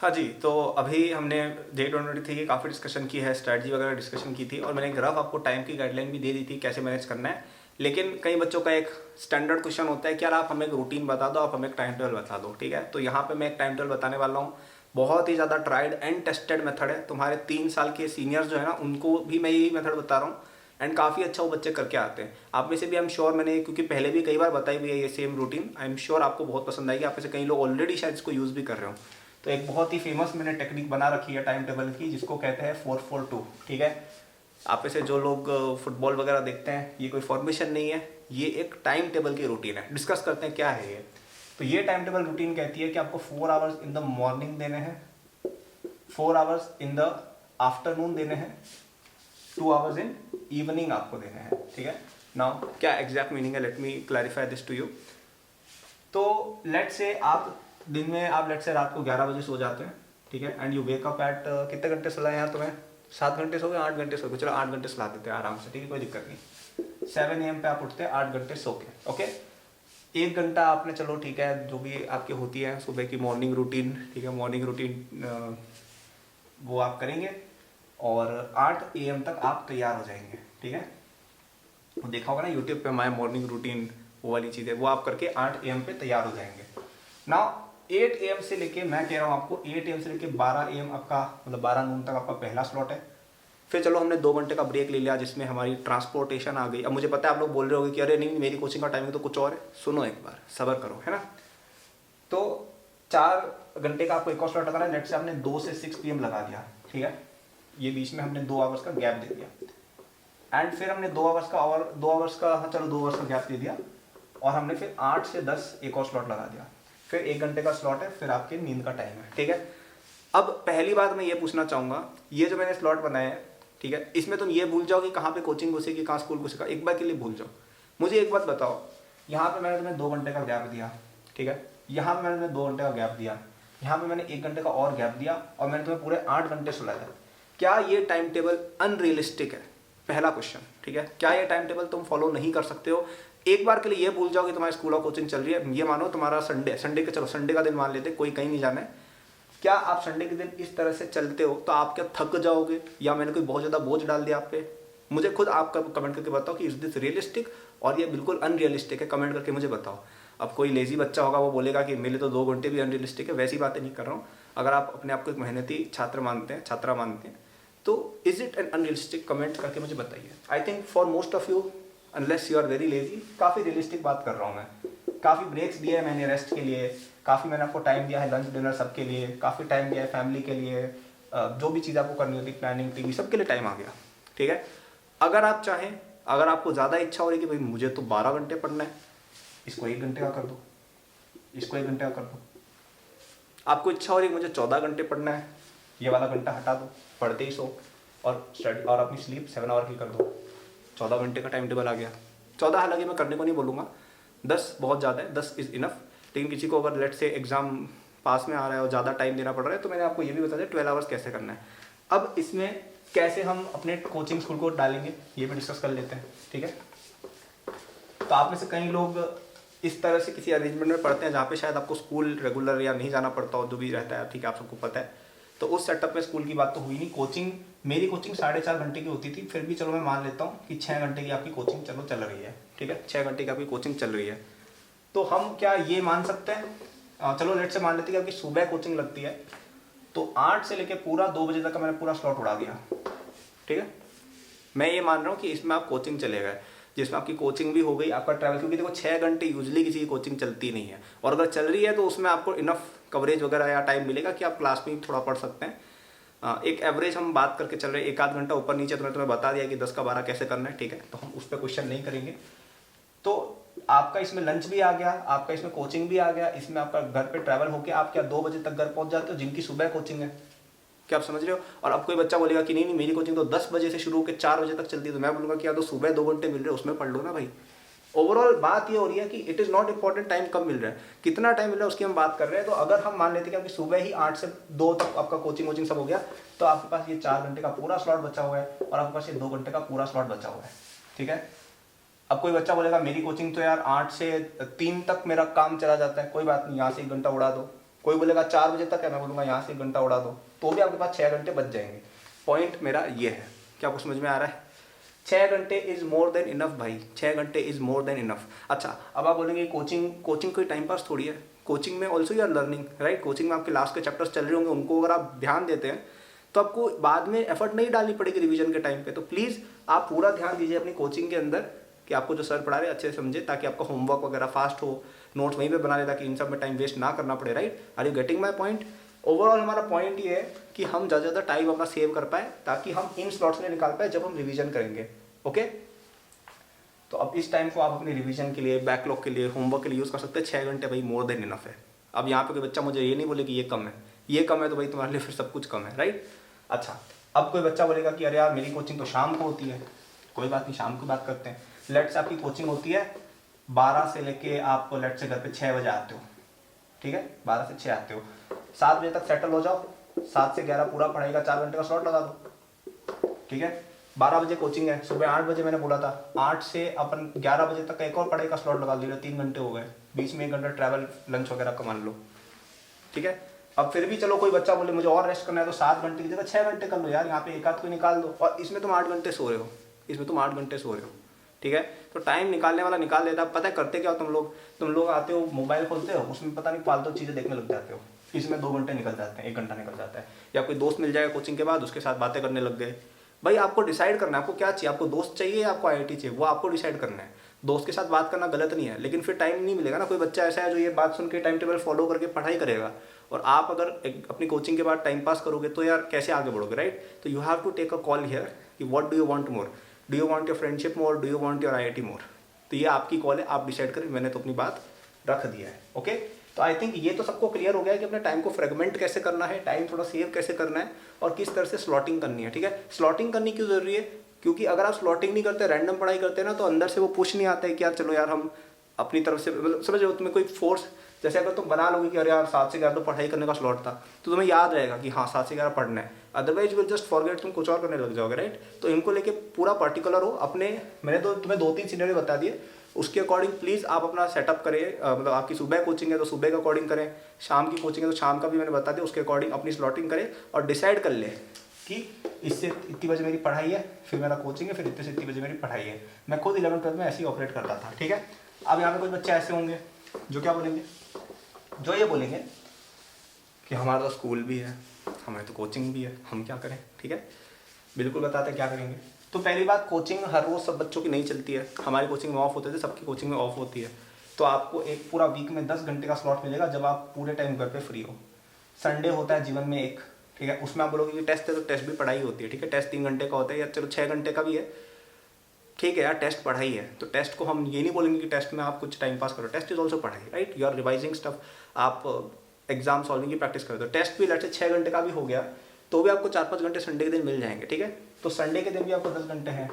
हाँ जी, तो अभी हमने J2023 की काफ़ी डिस्कशन की है, स्ट्रैटेजी वगैरह डिस्कशन की थी और मैंने एक रफ आपको टाइम की गाइडलाइन भी दे दी थी कैसे मैनेज करना है। लेकिन कई बच्चों का एक स्टैंडर्ड क्वेश्चन होता है कि यार आप हमें एक रूटीन बता दो, आप हमें एक टाइम टेबल बता दो, ठीक है। तो यहाँ पे मैं एक टाइम टेबल बताने वाला हूँ। बहुत ही ज़्यादा ट्राइड एंड टेस्टेड मेथड है। तुम्हारे 3 साल के सीनियर्स जो है ना, उनको भी मैं यही मेथड बता रहा हूँ एंड काफ़ी अच्छा वो बच्चे करके आते हैं। आप में से भी आई एम श्योर, मैंने क्योंकि पहले भी कई बार बताई हुई है ये same routine, I am sure आपको बहुत पसंद आएगी। आप में से कई लोग ऑलरेडी शायद इसको यूज़ भी कर रहे हो। तो एक बहुत ही फेमस मैंने टेक्निक बना रखी है टाइम टेबल की, जिसको कहते हैं 4-4-2, ठीक है। आप में से जो लोग फुटबॉल वगैरह देखते हैं, ये कोई फॉर्मेशन नहीं है, ये एक टाइम टेबल की रूटीन है। डिस्कस करते हैं क्या है ये। तो ये टाइम टेबल रूटीन कहती है कि आपको 4 आवर्स इन द मॉर्निंग देने हैं, 4 आवर्स इन द आफ्टरनून देने हैं, 2 आवर्स इन इवनिंग आपको देने हैं, ठीक है। नाउ क्या एग्जैक्ट मीनिंग है, let me clarify this to you. तो लेट से आप दिन में आप लेट से रात को 11 बजे सो जाते हैं, ठीक है, and you wake up at कितने घंटे सोना यार तुम्हें? 7 घंटे सो गए, 8 घंटे सो गए, चलो 8 घंटे सुला देते हैं आराम से, ठीक है, कोई दिक्कत नहीं। 7 AM पे आप उठते हैं 8 घंटे सो के, ओके। 1 घंटा आपने, चलो ठीक है, जो भी आपकी होती है सुबह की मॉर्निंग रूटीन, ठीक है, मॉर्निंग रूटीन वो आप करेंगे और 8 AM तक आप तैयार हो जाएंगे, ठीक है। वो देखा होगा ना यूट्यूब पे माय मॉर्निंग रूटीन, वो वाली चीज़ें वो आप करके 8 AM पे तैयार हो जाएंगे। नाउ 8 AM से लेके, मैं कह रहा हूँ आपको 8 AM से लेके 12 AM आपका, मतलब 12 नून तक आपका पहला स्लॉट है। फिर चलो हमने 2 घंटे का ब्रेक ले लिया जिसमें हमारी ट्रांसपोर्टेशन आ गई। अब मुझे पता है आप लोग बोल रहे होगे कि अरे नहीं मेरी कोचिंग का टाइमिंग तो कुछ और है। सुनो एक बार, सब्र करो, है ना। तो 4 घंटे का आपको एक और स्लॉट लगाना है। नेट से आपने 2 से 6 PM लगा दिया, ठीक है। ये बीच में हमने 2 आवर्स का गैप दे दिया एंड फिर हमने 2 आवर्स का और 2 आवर्स का, हाँ चलो 2 आवर्स का गैप दे दिया और हमने फिर 8 से 10 एक और स्लॉट लगा दिया। फिर 1 घंटे का स्लॉट है, फिर आपकी नींद का टाइम है, ठीक है। अब पहली बात मैं ये पूछना चाहूँगा, ये जो मैंने स्लॉट बनाया है, ठीक है, इसमें तुम ये भूल जाओ कि कहाँ पे कोचिंग घुसेगी, कहाँ स्कूल घुसेगा, एक बार के लिए भूल जाओ। मुझे एक बात बताओ, यहाँ पे मैंने तुम्हें 2 घंटे का गैप दिया, ठीक है, यहाँ पे मैंने तुम्हें 2 घंटे का गैप दिया, यहाँ पे मैंने 1 घंटे का और गैप दिया और मैंने तुम्हें पूरे 8 घंटे सुलाया। क्या ये टाइम टेबल अनरियलिस्टिक है? पहला क्वेश्चन, ठीक है। क्या ये टाइम टेबल तुम फॉलो नहीं कर सकते हो? एक बार के लिए ये भूल जाओ कि तुम्हारी स्कूल और कोचिंग चल रही है। ये मानो तुम्हारा संडे का, चलो संडे का दिन मान लेते, कोई कहीं नहीं जाना है। क्या आप संडे के दिन इस तरह से चलते हो तो आप क्या थक जाओगे या मैंने कोई बहुत ज़्यादा बोझ डाल दिया आप पे? मुझे खुद आप कमेंट करके बताओ कि इज दिस रियलिस्टिक और ये बिल्कुल अनरियलिस्टिक है। कमेंट करके मुझे बताओ। अब कोई लेजी बच्चा होगा वो बोलेगा कि मेरे तो 2 घंटे भी अनरियलिस्टिक है। वैसी बातें नहीं कर रहा हूँ। अगर आप अपने आप को एक मेहनती छात्र मानते हैं, छात्रा मानते हैं, तो is it an unrealistic? Comment करके मुझे बताइए। I think for most of you, unless you are very lazy, काफ़ी रियलिस्टिक बात कर रहा हूँ मैं। काफ़ी ब्रेक्स दिए हैं मैंने रेस्ट के लिए, काफ़ी मैंने आपको टाइम दिया है लंच डिनर सबके लिए, काफ़ी टाइम दिया है फैमिली के लिए, जो भी चीज़ आपको करनी होती, प्लानिंग, टीवी, सबके लिए टाइम आ गया, ठीक है। अगर आप चाहें, अगर आपको ज़्यादा इच्छा हो रही कि भाई मुझे तो 12 घंटे पढ़ना है, इसको 1 घंटे का कर दो, इसको 1 घंटे का कर दो। आपको इच्छा हो रही है मुझे 14 घंटे पढ़ना है, ये वाला घंटा हटा दो, पढ़ते ही सो और स्टडी और अपनी स्लीप 7 आवर की कर दो। 14 घंटे का टाइम टेबल आ गया। 14 हालांकि मैं करने को नहीं बोलूँगा, 10 बहुत ज़्यादा है, 10 इज़ इनफ। लेकिन किसी को अगर लेट से एग्जाम पास में आ रहा है और ज़्यादा टाइम देना पड़ रहा है तो मैंने आपको ये भी बता दिया 12 आवर्स कैसे करना है। अब इसमें कैसे हम अपने कोचिंग स्कूल को डालेंगे ये भी डिस्कस कर लेते हैं, ठीक है। तो आप में से कई लोग इस तरह से किसी अरेंजमेंट में पढ़ते हैं जहाँ पे शायद आपको स्कूल रेगुलर या नहीं जाना पड़ता हो, जो भी रहता है, ठीक है, आप सबको पता है। तो उस सेटअप में स्कूल की बात तो हुई नहीं। कोचिंग, मेरी कोचिंग 4.5 घंटे की होती थी, फिर भी चलो मैं मान लेता हूँ कि 6 घंटे की आपकी कोचिंग चलो चल रही है, ठीक है, 6 घंटे की आपकी कोचिंग चल रही है। तो हम क्या ये मान सकते हैं, चलो लेट से मान लेते हैं कि आपकी सुबह कोचिंग लगती है, तो 8 से लेकर पूरा 2 बजे तक का मैंने पूरा स्लॉट उड़ा दिया, ठीक है। मैं ये मान रहा हूँ कि इसमें आप कोचिंग चले गए, जिसमें आपकी कोचिंग भी हो गई, आपका ट्रैवल, क्योंकि देखो 6 घंटे यूजली किसी की कोचिंग चलती नहीं है, और अगर चल रही है तो उसमें आपको इनफ कवरेज वगैरह या टाइम मिलेगा कि आप क्लास में थोड़ा पढ़ सकते हैं। एक एवरेज हम बात करके चल रहे हैं, 1-8 घंटा ऊपर नीचे, तो मैं तुम्हें बता दिया कि 10 का 12 कैसे करना है, ठीक है, तो हम उस पर क्वेश्चन नहीं करेंगे। तो आपका इसमें लंच भी आ गया, आपका इसमें कोचिंग भी आ गया, इसमें आपका घर पे ट्रैवल होके आप क्या 2 बजे तक घर पहुंच जाते हो, जिनकी सुबह कोचिंग है, क्या आप समझ रहे हो। और अब कोई बच्चा बोलेगा कि नहीं नहीं मेरी कोचिंग तो 10 बजे से शुरू होकर 4 बजे तक चलती है, तो मैं बोलूँगा कि यार तो सुबह 2 घंटे मिल रहे हैं उसमें पढ़ लो ना भाई। ओवरऑल बात ये हो रही है कि it is not important time कब मिल रहा है, कितना टाइम मिल रहा है उसकी हम बात कर रहे हैं। तो अगर हम मान लेते हैं कि आपकी सुबह ही 8 से 2 तक आपका कोचिंग वोचिंग सब हो गया, तो आपके पास ये 4 घंटे का पूरा स्लॉट बचा हुआ है और आपके पास ये 2 घंटे का पूरा स्लॉट बचा हुआ है, ठीक है। अब कोई बच्चा बोलेगा मेरी कोचिंग तो यार 8 से 3 तक मेरा काम चला जाता है, कोई बात नहीं, यहाँ से 1 घंटा उड़ा दो, कोई बोलेगा 4 बजे तक है, मैं बोलूँगा यहाँ से 1 घंटा उड़ा दो, तो भी आपके पास 6 घंटे बच जाएंगे। पॉइंट मेरा ये है, क्या आपको समझ में आ रहा है? 6 घंटे इज़ मोर देन इनफ भाई, 6 घंटे इज़ मोर देन इनफ। अच्छा, अब आप बोलेंगे कोचिंग कोई टाइम पास थोड़ी है, कोचिंग में also you are learning, right. Coaching में आपके लास्ट के चैप्टर्स चल रहे होंगे, उनको अगर आप ध्यान देते हैं तो आपको बाद में एफर्ट नहीं डालनी पड़ेगी रिवीजन के टाइम पे। तो प्लीज़ आप पूरा ध्यान दीजिए अपनी कोचिंग के अंदर कि आपको जो सर पढ़ा रहे अच्छे से समझे, ताकि आपका होमवर्क वगैरह फास्ट हो, नोट्स वहीं पे बना ले, ताकि इन सब में टाइम वेस्ट ना करना पड़े, right. Are you getting my point? Overall हमारा पॉइंट ये है कि हम ज़्यादा से ज़्यादा टाइम अपना सेव कर पाए, ताकि हम इन स्लॉट्स में निकाल पाए जब हम रिवीजन करेंगे। ओके, तो अब इस टाइम को आप अपनी रिवीजन के लिए, बैकलॉग के लिए, होमवर्क के लिए यूज़ कर सकते हैं। 6 घंटे भाई मोर देन इनफ है। अब यहाँ पे कोई बच्चा मुझे ये नहीं बोले कि ये कम है, ये कम है तो भाई तुम्हारे लिए फिर सब कुछ कम है, राइट। अच्छा, अब कोई बच्चा बोलेगा कि अरे यार मेरी कोचिंग तो शाम को होती है, कोई बात नहीं, शाम की बात करते हैं। लेट्स आपकी कोचिंग होती है 12 से लेके आप लेट्स से घर पे 6 बजे आते हो, ठीक है, 12 से 6 आते हो, 7 बजे तक सेटल हो जाओ, 7 से 11 पूरा पढ़ाई का 4 घंटे का स्लॉट लगा दो, ठीक है। 12 बजे कोचिंग है, सुबह 8 बजे मैंने बोला था, 8 से अपन 11 बजे तक एक और पढ़ाई का स्लॉट लगा लीजिए, 3 घंटे हो गए, बीच में 1 घंटा ट्रैवल लंच वगैरह का मान लो, ठीक है। अब फिर भी चलो कोई बच्चा बोले मुझे और रेस्ट करना है, तो 7 घंटे की जगह 6 घंटे कर लो यार, यहाँ पे एक आध कोई निकाल दो, और इसमें तुम 8 घंटे सो रहे हो, इसमें तुम 8 घंटे सो रहे हो, ठीक है। तो टाइम निकालने वाला निकाल देता। पता है करते क्या हो तुम लोग आते हो, मोबाइल खोलते हो, उसमें पता नहीं फालतू चीज़ें देखने लग जाते हो, इसमें 2 घंटे निकल जाते हैं, 1 घंटा निकल जाता है। या कोई दोस्त मिल जाएगा कोचिंग के बाद, उसके साथ बातें करने लग गए। भाई आपको डिसाइड करना है आपको क्या चाहिए, आपको दोस्त चाहिए या आपको IIT चाहिए, वो आपको डिसाइड करना है। दोस्त के साथ बात करना गलत नहीं है, लेकिन फिर टाइम नहीं मिलेगा ना। कोई बच्चा ऐसा है जो ये बात सुन के टाइम टेबल फॉलो करके पढ़ाई करेगा, और आप अगर अपनी कोचिंग के बाद टाइम पास करोगे तो यार कैसे आगे बढ़ोगे, राइट। तो you have to take a call here कि what do you want more, do you want your friendship more, do you want your IIT more. तो ये आपकी कॉल है, आप डिसाइड करें। मैंने तो अपनी बात रख दिया है। ओके, तो आई थिंक ये तो सबको क्लियर हो गया है कि अपने टाइम को फ्रेगमेंट कैसे करना है, टाइम थोड़ा सेव कैसे करना है, और किस तरह से स्लॉटिंग करनी है, ठीक है। स्लॉटिंग करनी क्यों जरूरी है? क्योंकि अगर आप स्लॉटिंग नहीं करते, रैंडम पढ़ाई करते हैं ना, तो अंदर से वो पुश नहीं आता है कि यार चलो यार हम अपनी तरफ से, मतलब समझ रहे हो, तुम्हें कोई फोर्स, जैसे अगर तुम बना लोगे कि अरे यार 7 से 11 तो पढ़ाई करने का स्लॉट था, तो तुम्हें याद रहेगा कि हाँ 7 से 11 पढ़ना है, अदरवाइज विल जस्ट फॉरगेट, तुम कुछ और करने लग जाओगे, राइट। तो इनको लेके पूरा पर्टिकुलर हो अपने। मैंने तो तुम्हें 2-3 सिनेरियो बता दिए, उसके अकॉर्डिंग प्लीज़ आप अपना सेटअप करें। मतलब आपकी सुबह कोचिंग है तो सुबह के अकॉर्डिंग करें, शाम की कोचिंग है तो शाम का भी मैंने बता दिया, उसके अकॉर्डिंग अपनी स्लॉटिंग करें, और डिसाइड कर लें कि इससे इतनी बजे मेरी पढ़ाई है, फिर मेरा कोचिंग है, फिर इतने से इतनी बजे मेरी पढ़ाई है। मैं खुद 11th-12th में ऐसे ही ऑपरेट करता था, ठीक है। अब यहाँ पे कुछ बच्चे ऐसे होंगे जो क्या बोलेंगे, जो ये बोलेंगे कि हमारा तो स्कूल भी है, हमारी तो कोचिंग भी है, हम क्या करें, ठीक है। बिल्कुल बताते हैं क्या करेंगे। तो पहली बात, कोचिंग हर रोज़ सब बच्चों की नहीं चलती है, हमारी कोचिंग में ऑफ होते थे, सबकी कोचिंग में ऑफ होती है। तो आपको एक पूरा वीक में 10 घंटे का स्लॉट मिलेगा जब आप पूरे टाइम घर पे फ्री हो। संडे होता है जीवन में एक, ठीक है, उसमें आप बोलोगे कि टेस्ट है तो टेस्ट भी पढ़ाई होती है, ठीक है। टेस्ट 3 घंटे का होता है, या चलो 6 घंटे का भी है, ठीक है यार, टेस्ट पढ़ाई है। तो टेस्ट को हम ये नहीं बोलेंगे कि टेस्ट में आप कुछ टाइम पास करो, टेस्ट इज ऑल्सो पढ़ाई, right. You are revising stuff, आप एग्जाम सॉल्विंग की प्रैक्टिस करो। तो टेस्ट भी लेट्स से 6 घंटे का भी हो गया, तो भी आपको 4-5 घंटे संडे के दिन मिल जाएंगे, ठीक है। तो संडे के दिन भी आपको 10 घंटे हैं,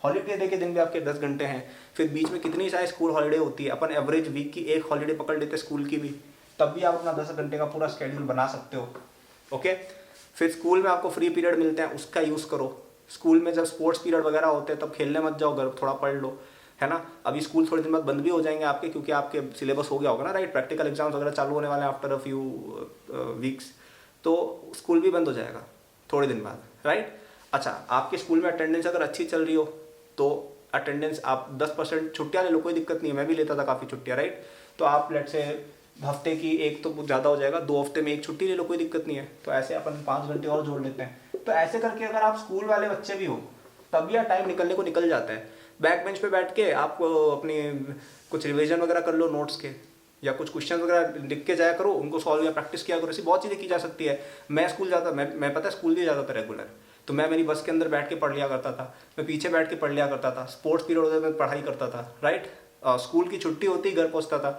हॉलीडे डे के दिन भी आपके 10 घंटे हैं, फिर बीच में कितनी सारी स्कूल हॉलीडे होती है, अपन एवरेज वीक की एक हॉलीडे पकड़ लेते हैं स्कूल की भी, तब भी आप अपना 10 घंटे का पूरा स्केड्यूल बना सकते हो, ओके। फिर स्कूल में आपको फ्री पीरियड मिलते हैं, उसका यूज़ करो। स्कूल में जब स्पोर्ट्स पीरियड वगैरह होते हैं तब खेलने मत जाओ, घर थोड़ा पढ़ लो, है ना। अभी स्कूल थोड़े दिन बाद बंद भी हो जाएंगे आपके, क्योंकि आपके सिलेबस हो गया होगा ना, राइट। प्रैक्टिकल एग्जाम्स वगैरह चालू होने वाले हैं आफ्टर अ फ्यू वीक्स, तो स्कूल भी बंद हो जाएगा थोड़े दिन बाद, राइट। अच्छा, आपके स्कूल में अटेंडेंस अगर अच्छी चल रही हो तो अटेंडेंस आप 10% छुट्टियाँ ले लो, कोई दिक्कत नहीं है, मैं भी लेता था काफ़ी छुट्टियाँ, राइट। तो आप लेट से हफ्ते की एक तो ज़्यादा हो जाएगा, 2 हफ्ते में 1 छुट्टी ले लो, कोई दिक्कत नहीं है। तो ऐसे अपन 5 घंटे और जोड़ लेते हैं। तो ऐसे करके अगर आप स्कूल वाले बच्चे भी हो तब भी यार टाइम निकलने को निकल जाता है। बैक बेंच पे बैठ के आप अपनी कुछ रिवीजन वगैरह कर लो नोट्स के, या कुछ क्वेश्चन वगैरह लिख के जाया करो, उनको सॉल्व या प्रैक्टिस किया करो। ऐसी बहुत चीज़ें की जा सकती है। मैं स्कूल जाता, मैं पता है स्कूल भी जाता था रेगुलर, तो मैं मेरी बस के अंदर बैठ के पढ़ लिया करता था, मैं पीछे बैठ के पढ़ लिया करता था, स्पोर्ट्स पीरियड होता था मैं पढ़ाई करता था, राइट। स्कूल की छुट्टी होती घर पहुँचता था,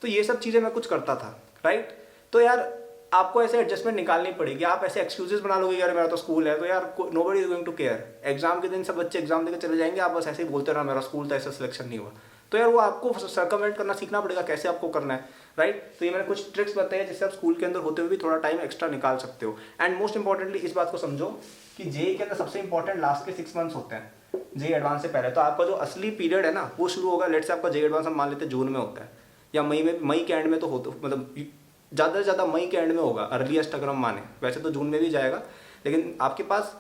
तो ये सब चीज़ें मैं कुछ करता था, राइट। तो यार आपको ऐसे एडजस्टमेंट निकालनी पड़ेगी। आप ऐसे एक्सक्यूजेस बना लोगे यार मेरा तो स्कूल है, तो यार nobody is going to care. Exam के दिन सब बच्चे एग्जाम देकर चले जाएंगे, आप बस ऐसे ही बोलते रहो मेरा स्कूल था, ऐसा सिलेक्शन नहीं हुआ। तो यार वो आपको सर्कमवेंट करना सीखना पड़ेगा, कैसे आपको करना है, राइट। तो ये मैंने कुछ ट्रिक्स बताए हैं जिससे आप स्कूल के अंदर होते हुए भी थोड़ा टाइम एक्स्ट्रा निकाल सकते हो। एंड मोस्ट इंपॉर्टेंटली इस बात को समझो कि जेई के अंदर सबसे इंपॉर्टेंट लास्ट के 6 मंथ्स होते हैं, जेई एडवांस से पहले। तो आपका जो असली पीरियड है ना वो शुरू होगा, लेट से आपका जेई एडवांस हम मान लेते हैं जून में होता है, या मई के एंड में तो होता, मतलब ज़्यादा से ज़्यादा मई के एंड में होगा अर्लीस्ट, अगर हम माने। वैसे तो जून में भी जाएगा, लेकिन आपके पास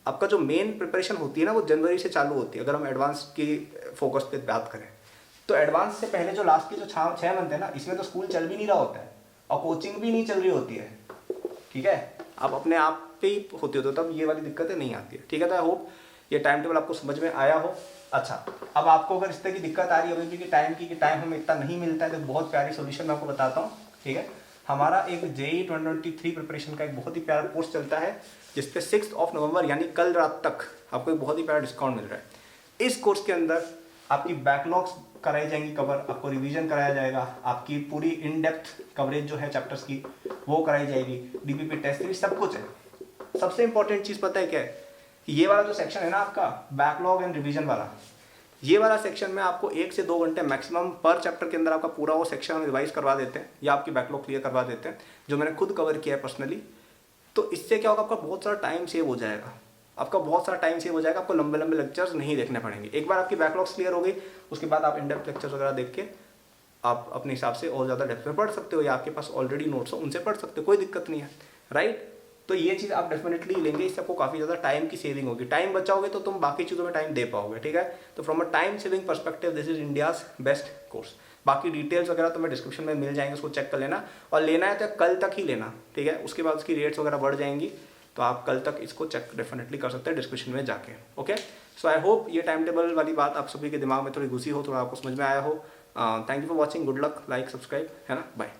आपका जो मेन प्रिपरेशन होती है ना वो जनवरी से चालू होती है। अगर हम एडवांस की फोकस पे बात करें तो एडवांस से पहले जो लास्ट के जो 6 मंथ है ना, इसमें तो स्कूल चल भी नहीं रहा होता है और कोचिंग भी नहीं चल रही होती है, ठीक है। आप अपने आप पे ही होते हो, तब ये वाली दिक्कतें नहीं आती है, ठीक है। तो आई होप ये टाइम टेबल आपको समझ में आया हो। अच्छा, अब आपको अगर इस तरह की दिक्कत आ रही होगी क्योंकि टाइम हमें इतना नहीं मिलता है, तो बहुत प्यारी सोल्यूशन मैं आपको बताता हूँ, ठीक है। हमारा एक JEE 2023 प्रिपरेशन का एक बहुत ही प्यारा कोर्स चलता है, जिसपे 6 नवंबर यानी कल रात तक आपको एक बहुत ही प्यारा डिस्काउंट मिल रहा है। इस कोर्स के अंदर आपकी बैकलॉग्स कराई जाएंगी कवर, आपको रिवीजन कराया जाएगा, आपकी पूरी इन डेप्थ कवरेज जो है चैप्टर्स की वो कराई जाएगी, DPP टेस्ट सीरीज सब कुछ है। सबसे इंपॉर्टेंट चीज़ पता है क्या है? ये वाला जो सेक्शन है ना आपका बैकलॉग एंड रिवीजन वाला, ये वाला सेक्शन में आपको 1 से 2 घंटे मैक्सिमम पर चैप्टर के अंदर आपका पूरा वो सेक्शन रिवाइज करवा देते हैं या आपकी बैकलॉग क्लियर करवा देते हैं, जो मैंने खुद कवर किया है पर्सनली। तो इससे क्या होगा, आपका बहुत सारा टाइम सेव हो जाएगा, आपको लंबे लंबे लेक्चर्स नहीं देखने पड़ेंगे। एक बार आपकी बैकलॉग्स क्लियर हो गई, उसके बाद आप इन डेप्थ लेक्चर्स वगैरह देख के आप अपने हिसाब से और ज़्यादा डेप्थ में पढ़ सकते हो, या आपके पास ऑलरेडी नोट्स हो उनसे पढ़ सकते हो, कोई दिक्कत नहीं है, राइट। तो ये चीज़ आप डेफिनेटली लेंगे, इससे आपको काफ़ी ज़्यादा टाइम की सेविंग होगी। टाइम बचाओगे तो तुम बाकी चीज़ों में टाइम दे पाओगे, ठीक है। तो from a time saving perspective this is India's best course. बाकी डिटेल्स वगैरह तुम्हें डिस्क्रिप्शन में मिल जाएंगे, उसको चेक कर लेना, और लेना है तो कल तक ही लेना, ठीक है। उसके बाद उसकी रेट्स वगैरह बढ़ जाएंगी, तो आप कल तक इसको चेक डेफिनेटली कर सकते हैं डिस्क्रिप्शन में जाके, ओके। सो आई होप ये टाइम टेबल वाली बात आप सभी के दिमाग में थोड़ी घुसी हो, थोड़ा आपको समझ में आया हो। Thank you for watching, good luck, like, subscribe, है ना, बाय।